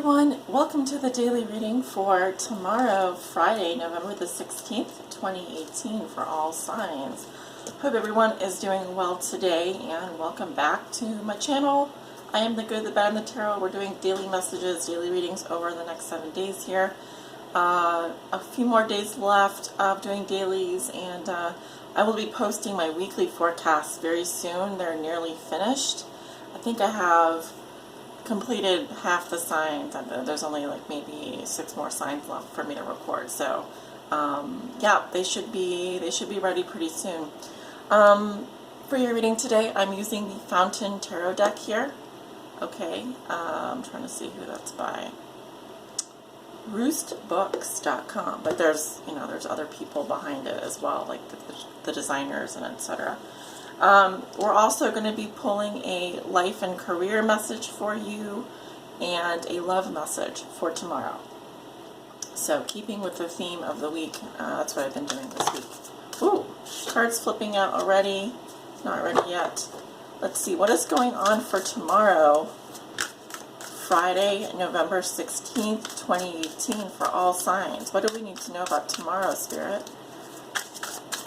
everyone, welcome to the daily reading for tomorrow, Friday, November the 16th, 2018 for all signs. Hope everyone is doing well today and welcome back to my channel. I am the good, the bad, and the tarot. We're doing daily messages, daily readings over the next 7 days here. A few more days left of doing dailies, and I will be posting my weekly forecasts very soon. They're nearly finished. I think I have completed half the signs. There's only like maybe 6 more signs left for me to record. So yeah, they should be ready pretty soon. For your reading today, I'm using the Fountain Tarot deck here. Okay, I'm trying to see who that's by. Roostbooks.com, but there's other people behind it as well, like the designers and etc. We're also going to be pulling a life and career message for you and a love message for tomorrow. So keeping with the theme of the week, that's what I've been doing this week. Ooh, cards flipping out already. Not ready yet. Let's see, what is going on for tomorrow, Friday, November 16th, 2018 for all signs. What do we need to know about tomorrow, Spirit?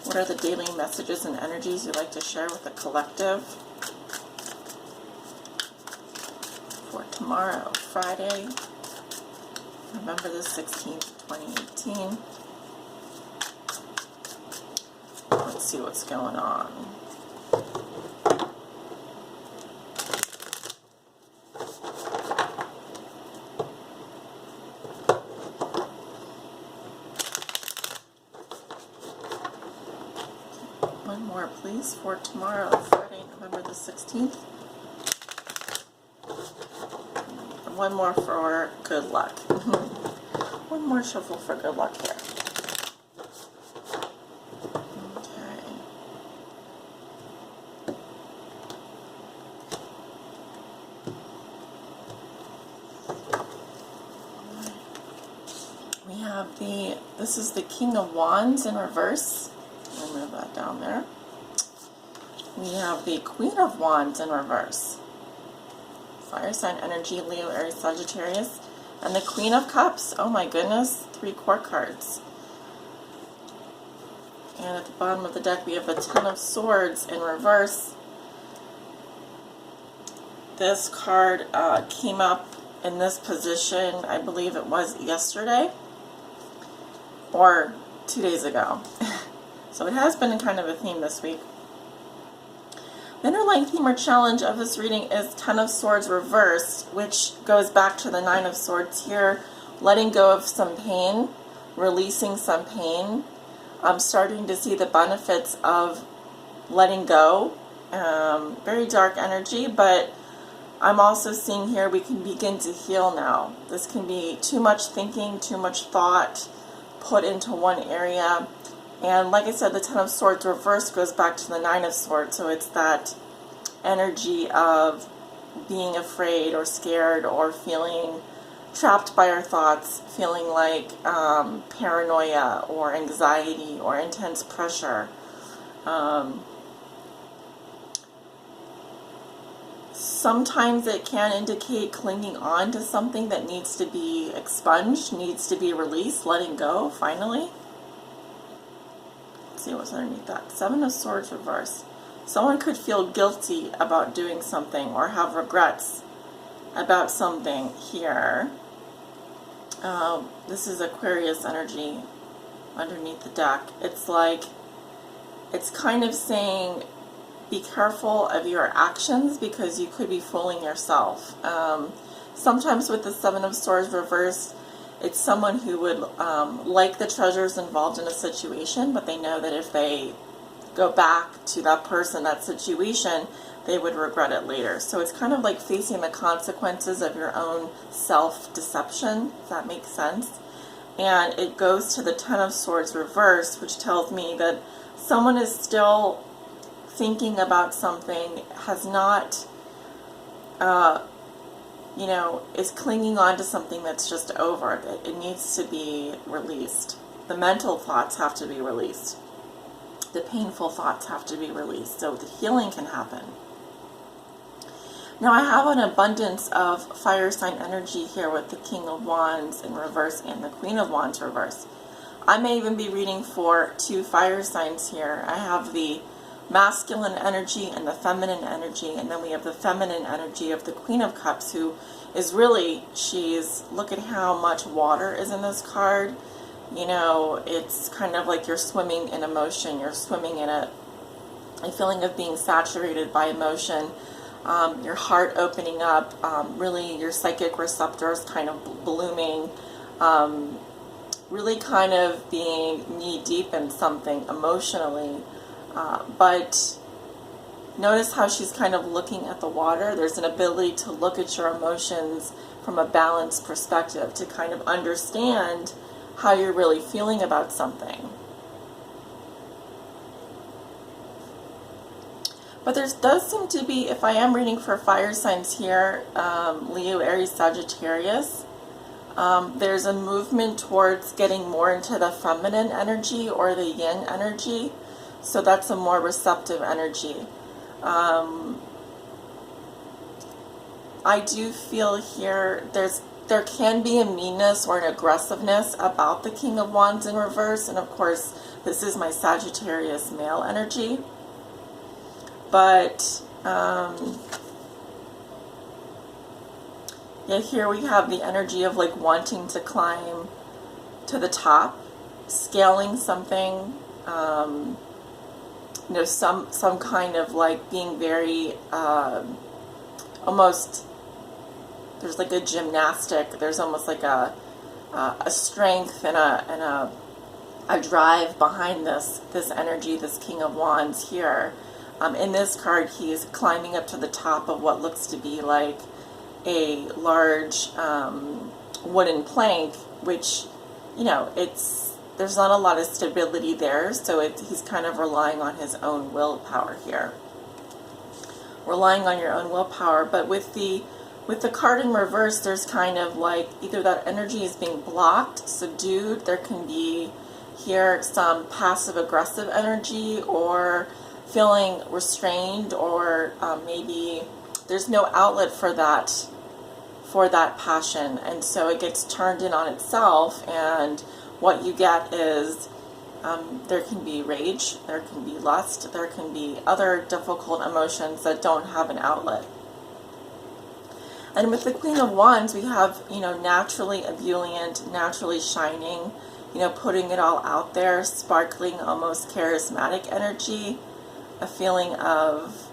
What are the daily messages and energies you'd like to share with the collective for tomorrow, Friday, November the 16th, 2018? Let's see what's going on. One more, please, for tomorrow, Friday, November the 16th. And one more for good luck. One more shuffle for good luck here. Okay. We have this is the King of Wands in reverse. I'll move that down there. We have the Queen of Wands in reverse. Fire sign energy, Leo, Aries, Sagittarius. And the Queen of Cups. Oh my goodness, 3 court cards. And at the bottom of the deck we have the Ten of Swords in reverse. This card came up in this position, I believe it was yesterday or 2 days ago. So it has been kind of a theme this week. The underlying theme or challenge of this reading is Ten of Swords reversed, which goes back to the Nine of Swords here. Letting go of some pain, releasing some pain. I'm starting to see the benefits of letting go. Very dark energy, but I'm also seeing here we can begin to heal now. This can be too much thinking, too much thought put into one area. And like I said, the Ten of Swords reversed goes back to the Nine of Swords. So it's that energy of being afraid or scared or feeling trapped by our thoughts, feeling like paranoia or anxiety or intense pressure. Sometimes it can indicate clinging on to something that needs to be expunged, needs to be released, letting go, finally. See what's underneath that. Seven of Swords reverse. Someone could feel guilty about doing something or have regrets about something here. This is Aquarius energy underneath the deck. It's like, it's kind of saying be careful of your actions because you could be fooling yourself. Sometimes with the Seven of Swords reversed, it's someone who would like the treasures involved in a situation, but they know that if they go back to that person, that situation, they would regret it later. So it's kind of like facing the consequences of your own self-deception, if that makes sense. And it goes to the Ten of Swords reversed, which tells me that someone is still thinking about something, has not is clinging on to something that's just over. It needs to be released. The mental thoughts have to be released. The painful thoughts have to be released so the healing can happen. Now I have an abundance of fire sign energy here with the King of Wands in reverse and the Queen of Wands reverse. I may even be reading for 2 fire signs here. I have the masculine energy and the feminine energy, and then we have the feminine energy of the Queen of Cups, who is really, look at how much water is in this card. You know, it's kind of like you're swimming in emotion. You're swimming in a feeling of being saturated by emotion. Your heart opening up, really your psychic receptors kind of blooming, really kind of being knee deep in something emotionally. But notice how she's kind of looking at the water. There's an ability to look at your emotions from a balanced perspective, to kind of understand how you're really feeling about something. But there does seem to be, if I am reading for fire signs here, Leo, Aries, Sagittarius, there's a movement towards getting more into the feminine energy or the yin energy. So that's a more receptive energy. I do feel here there can be a meanness or an aggressiveness about the King of Wands in reverse. And of course, this is my Sagittarius male energy. But, yeah, here we have the energy of like wanting to climb to the top, scaling something, you know, some kind of like being very, almost, there's like a gymnastic, there's almost like a strength and a drive behind this energy, this King of Wands here. In this card, he is climbing up to the top of what looks to be like a large wooden plank, which, you know, there's not a lot of stability there, so he's kind of relying on his own willpower here. Relying on your own willpower, but with the card in reverse, there's kind of like either that energy is being blocked, subdued. There can be here some passive aggressive energy, or feeling restrained, or maybe there's no outlet for that passion, and so it gets turned in on itself, and what you get is there can be rage, there can be lust, there can be other difficult emotions that don't have an outlet. And with the Queen of Wands, we have, you know, naturally ebullient, naturally shining, you know, putting it all out there, sparkling, almost charismatic energy, a feeling of,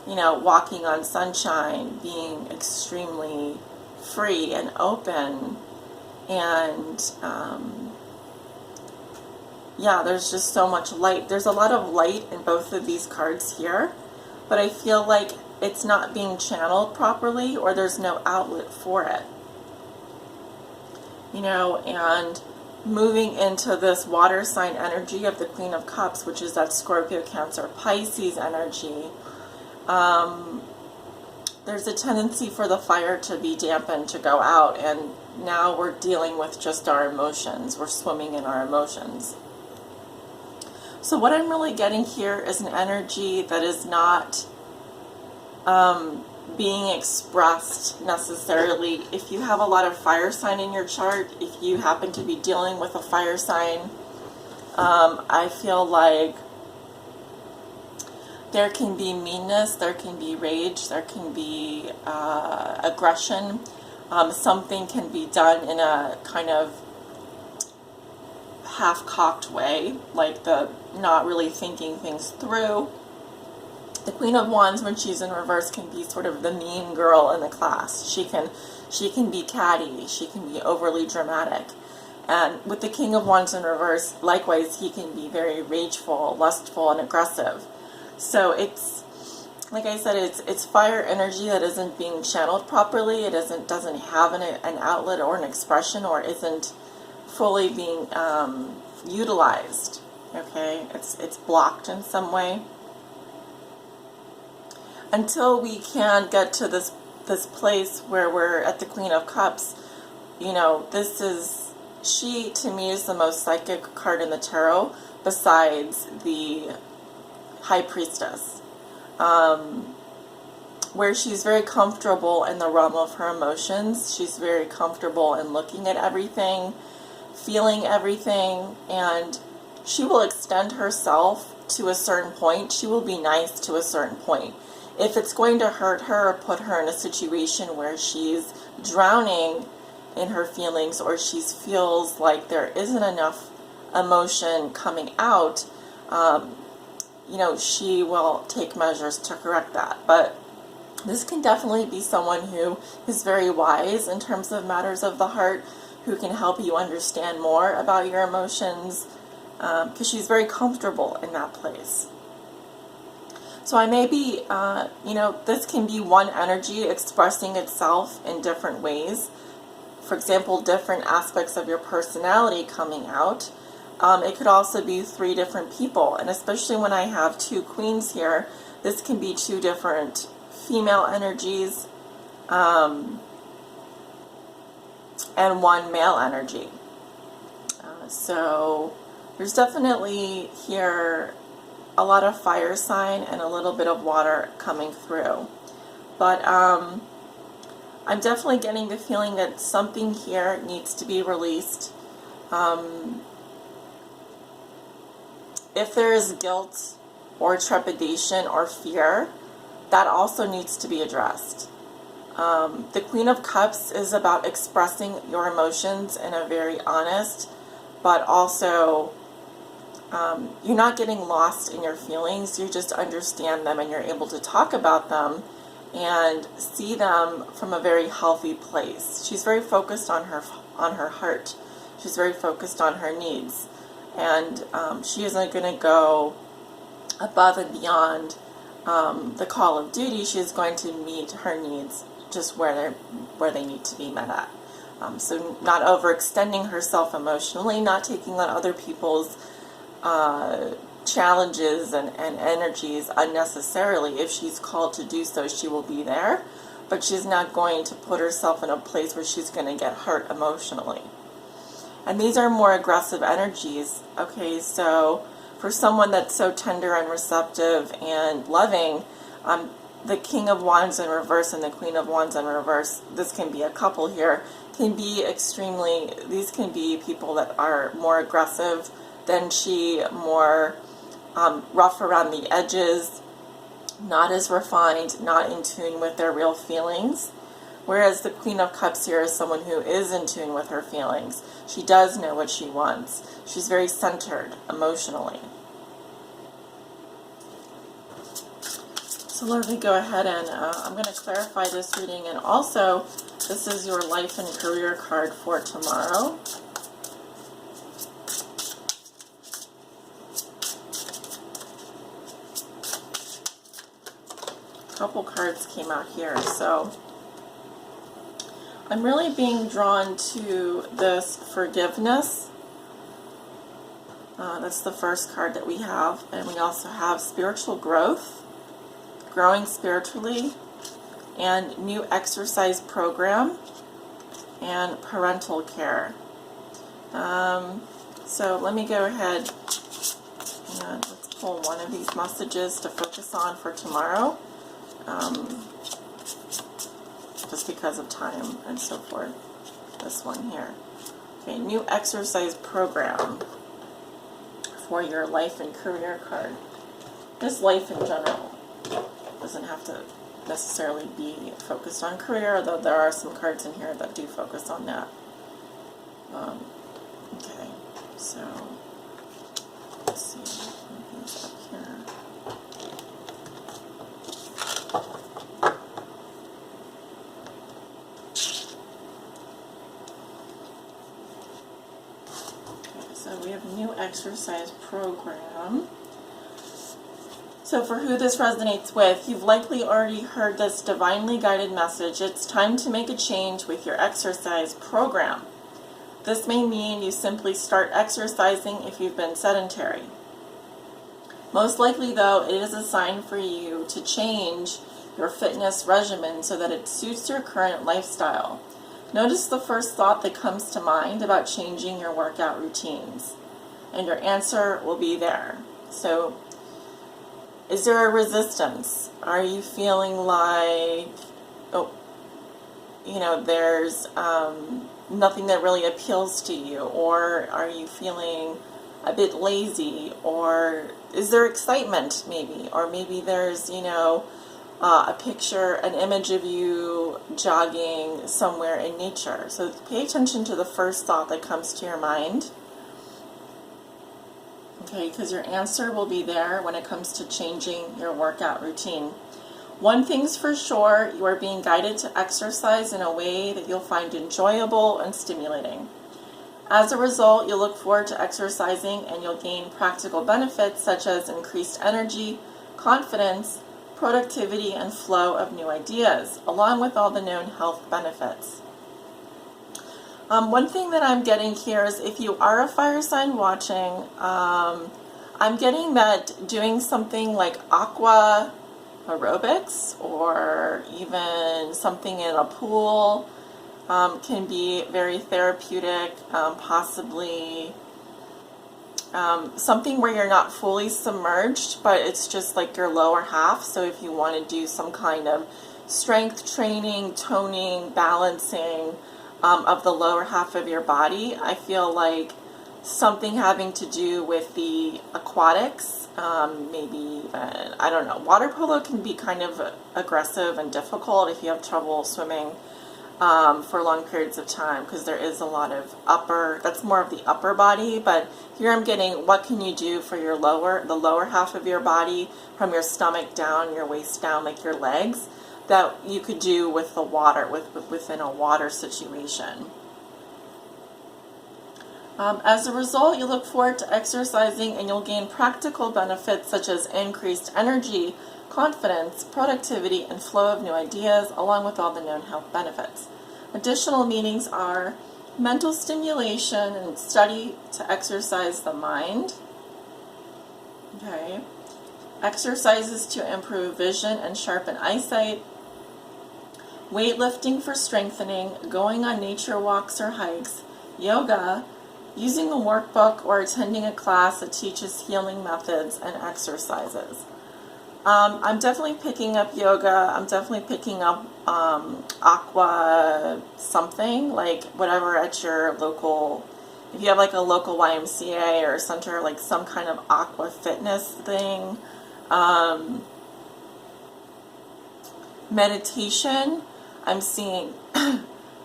you know, walking on sunshine, being extremely free and open, and yeah, there's just so much light. There's a lot of light in both of these cards here, but I feel like it's not being channeled properly, or there's no outlet for it. You know, and moving into this water sign energy of the Queen of Cups, which is that Scorpio, Cancer, Pisces energy, there's a tendency for the fire to be dampened, to go out, and now we're dealing with just our emotions. We're swimming in our emotions. So what I'm really getting here is an energy that is not being expressed necessarily. If you have a lot of fire sign in your chart, if you happen to be dealing with a fire sign, I feel like there can be meanness, there can be rage, there can be aggression. Something can be done in a kind of half-cocked way, like the not really thinking things through. The Queen of Wands, when she's in reverse, can be sort of the mean girl in the class. She can be catty, she can be overly dramatic. And with the King of Wands in reverse, likewise, he can be very rageful, lustful, and aggressive. So it's, like I said, it's fire energy that isn't being channeled properly. It doesn't have an outlet or an expression, or isn't fully being utilized. Okay, it's blocked in some way. Until we can get to this place where we're at the Queen of Cups, you know, she to me is the most psychic card in the tarot, besides the High Priestess. where she's very comfortable in the realm of her emotions. She's very comfortable in looking at everything, feeling everything, and she will extend herself to a certain point. She will be nice to a certain point. If it's going to hurt her or put her in a situation where she's drowning in her feelings, or she feels like there isn't enough emotion coming out, she will take measures to correct that. But this can definitely be someone who is very wise in terms of matters of the heart, who can help you understand more about your emotions, because she's very comfortable in that place. So I may be, this can be one energy expressing itself in different ways. For example, different aspects of your personality coming out. It could also be 3 different people, and especially when I have 2 queens here, this can be 2 different female energies and 1 male energy. So there's definitely here a lot of fire sign and a little bit of water coming through. But I'm definitely getting the feeling that something here needs to be released. If there is guilt or trepidation or fear, that also needs to be addressed. The Queen of Cups is about expressing your emotions in a very honest, but also you're not getting lost in your feelings. You just understand them, and you're able to talk about them and see them from a very healthy place. She's very focused on her heart. She's very focused on her needs, and she isn't going to go above and beyond the call of duty. She's going to meet her needs just where they need to be met at. So not overextending herself emotionally, not taking on other people's challenges and energies unnecessarily. If she's called to do so, she will be there, but she's not going to put herself in a place where she's going to get hurt emotionally. And these are more aggressive energies. Okay, so for someone that's so tender and receptive and loving, the King of Wands in reverse and the Queen of Wands in reverse, this can be a couple here, can be these can be people that are more aggressive than she, more rough around the edges, not as refined, not in tune with their real feelings. Whereas the Queen of Cups here is someone who is in tune with her feelings. She does know what she wants. She's very centered emotionally. So let me go ahead and I'm going to clarify this reading. And also, this is your life and career card for tomorrow. A couple cards came out here, so I'm really being drawn to this forgiveness. That's the first card that we have. And we also have spiritual growth, growing spiritually, and new exercise program, and parental care. So let me go ahead and let's pull one of these messages to focus on for tomorrow. Just because of time and so forth. This one here. Okay, new exercise program for your life and career card. Just life in general. Doesn't have to necessarily be focused on career, although there are some cards in here that do focus on that. Okay, so let's see. Things up here. We have a new exercise program. So for who this resonates with, you've likely already heard this divinely guided message. It's time to make a change with your exercise program. This may mean you simply start exercising if you've been sedentary. Most likely, though, it is a sign for you to change your fitness regimen so that it suits your current lifestyle. Notice the first thought that comes to mind about changing your workout routines, and your answer will be there. So Is there a resistance? Are you feeling like, oh, there's nothing that really appeals to you? Or are you feeling a bit lazy? Or is there excitement maybe? Or maybe there's, a picture, an image of you jogging somewhere in nature. So pay attention to the first thought that comes to your mind. Okay, because your answer will be there when it comes to changing your workout routine. One thing's for sure, you are being guided to exercise in a way that you'll find enjoyable and stimulating. As a result, you'll look forward to exercising and you'll gain practical benefits such as increased energy, confidence, productivity, and flow of new ideas, along with all the known health benefits. One thing that I'm getting here is if you are a fire sign watching, I'm getting that doing something like aqua aerobics or even something in a pool can be very therapeutic, possibly something where you're not fully submerged, but it's just like your lower half. So if you want to do some kind of strength training, toning, balancing of the lower half of your body, I feel like something having to do with the aquatics, maybe even, I don't know, water polo can be kind of aggressive and difficult if you have trouble swimming for long periods of time, because there is a lot of that's more of the upper body. But here I'm getting, what can you do for the lower half of your body, from your stomach down, your waist down, like your legs, that you could do with the water, within a water situation. As a result, you look forward to exercising and you'll gain practical benefits such as increased energy, confidence, productivity, and flow of new ideas, along with all the known health benefits. Additional meanings are mental stimulation and study to exercise the mind. Okay. Exercises to improve vision and sharpen eyesight. Weightlifting for strengthening, going on nature walks or hikes, yoga, using a workbook or attending a class that teaches healing methods and exercises. I'm definitely picking up yoga. I'm definitely picking up aqua something, like whatever at your local, if you have like a local YMCA or center, like some kind of aqua fitness thing. Meditation, I'm seeing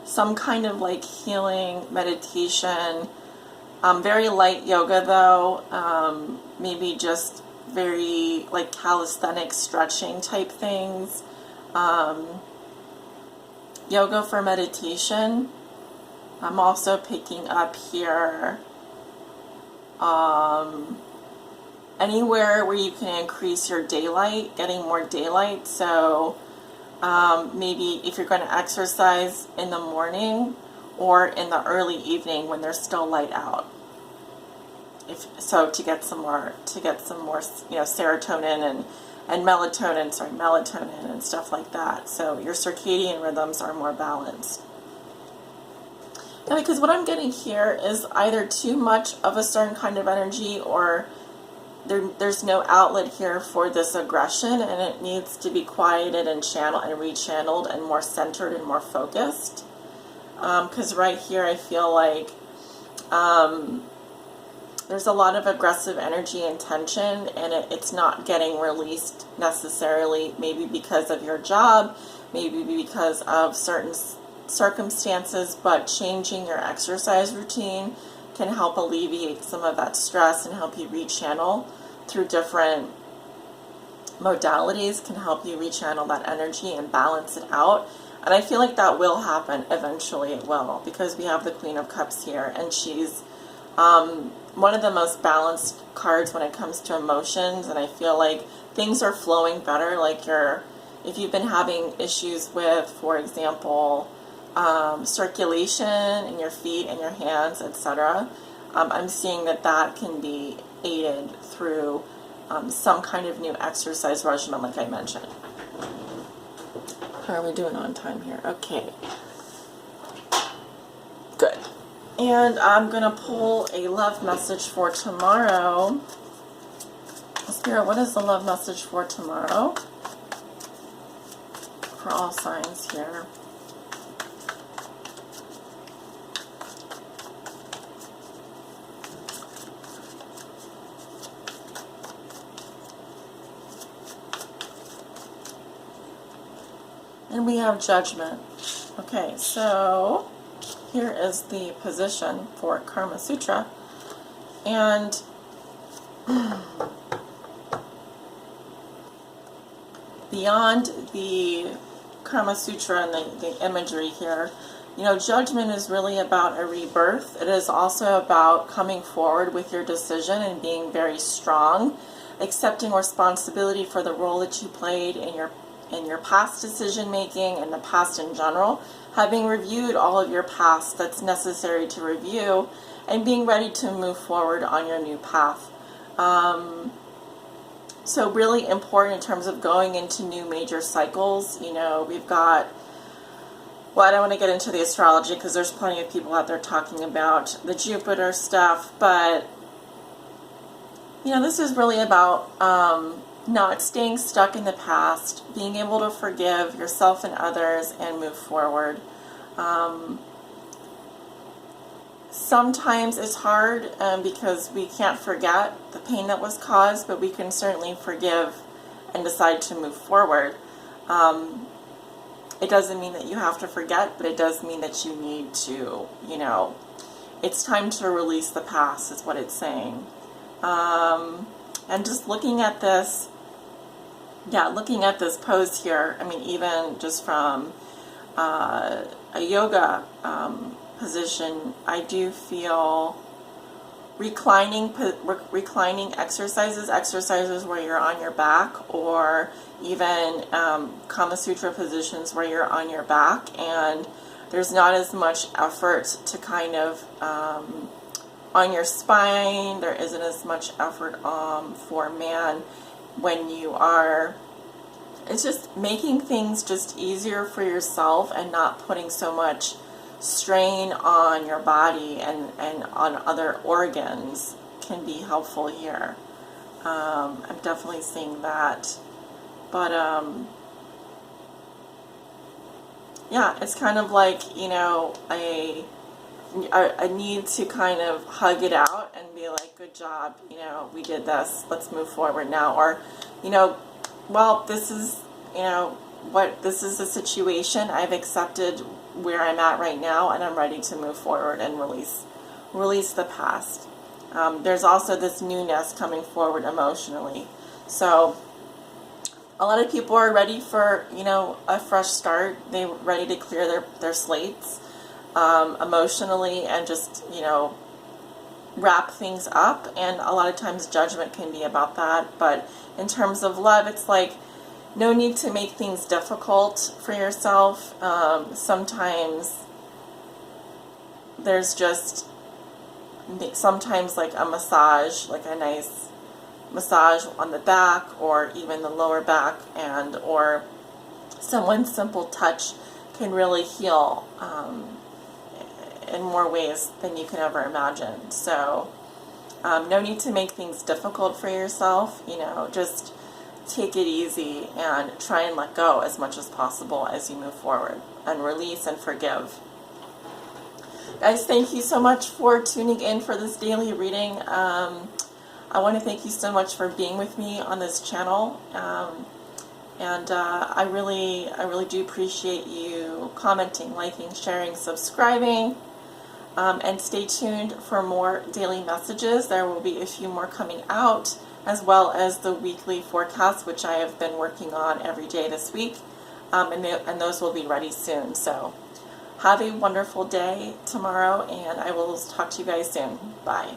some kind of like healing meditation. Very light yoga though, maybe just very like calisthenic stretching type things. Yoga for meditation. I'm also picking up here anywhere where you can increase your daylight, getting more daylight. So maybe if you're going to exercise in the morning or in the early evening when there's still light out. To get some more, serotonin and melatonin and stuff like that. So your circadian rhythms are more balanced. Now, because what I'm getting here is either too much of a certain kind of energy, or there's no outlet here for this aggression, and it needs to be quieted and channeled and rechanneled and more centered and more focused. Because right here I feel like there's a lot of aggressive energy and tension, and it's not getting released necessarily, maybe because of your job, maybe because of certain circumstances, but changing your exercise routine can help alleviate some of that stress and help you rechannel through different modalities, can help you rechannel that energy and balance it out. And I feel like that will happen eventually. It will, because we have the Queen of Cups here, and she's one of the most balanced cards when it comes to emotions, and I feel like things are flowing better. Like if you've been having issues with, for example, circulation in your feet and your hands, etc., I'm seeing that can be aided through some kind of new exercise regimen, like I mentioned. How are we doing on time here? Okay. Good. And I'm going to pull a love message for tomorrow. Spirit, what is the love message for tomorrow? For all signs here. And we have Judgment. Okay, so here is the position for Karma Sutra. And beyond the Karma Sutra and the imagery here, you know, Judgment is really about a rebirth. It is also about coming forward with your decision and being very strong, accepting responsibility for the role that you played in your past decision making and the past in general, having reviewed all of your past that's necessary to review, and being ready to move forward on your new path. So really important in terms of going into new major cycles. You know, we've got, well, I don't want to get into the astrology because there's plenty of people out there talking about the Jupiter stuff, but, you know, this is really about not staying stuck in the past, being able to forgive yourself and others and move forward. Sometimes it's hard because we can't forget the pain that was caused, but we can certainly forgive and decide to move forward. It doesn't mean that you have to forget, but it does mean that you need to, you know, it's time to release the past is what it's saying. And just looking at this, looking at this pose here, I mean, even just from a yoga position, I do feel reclining exercises where you're on your back, or even Kama Sutra positions where you're on your back and there's not as much effort to kind of on your spine. There isn't as much effort for man when you are, it's just making things just easier for yourself and not putting so much strain on your body and on other organs can be helpful here. I'm definitely seeing that. But yeah, it's kind of like, you know, a need to kind of hug it out and be like, good job, you know, we did this, let's move forward now. Or, you know, well, this is, you know, this is the situation. I've accepted where I'm at right now, and I'm ready to move forward and release the past. There's also this newness coming forward emotionally. So a lot of people are ready for, you know, a fresh start. They're ready to clear their slates emotionally and just, you know, wrap things up. And a lot of times Judgment can be about that. But in terms of love, it's like, no need to make things difficult for yourself. Sometimes there's just, sometimes like a massage, like a nice massage on the back or even the lower back, and or someone's simple touch can really heal in more ways than you can ever imagine. So no need to make things difficult for yourself. You know, just take it easy and try and let go as much as possible as you move forward, and release and forgive. Guys, thank you so much for tuning in for this daily reading. I want to thank you so much for being with me on this channel, and I really do appreciate you commenting, liking, sharing, subscribing, and stay tuned for more daily messages. There will be a few more coming out, as well as the weekly forecast, which I have been working on every day this week, and those will be ready soon. So have a wonderful day tomorrow, and I will talk to you guys soon. Bye.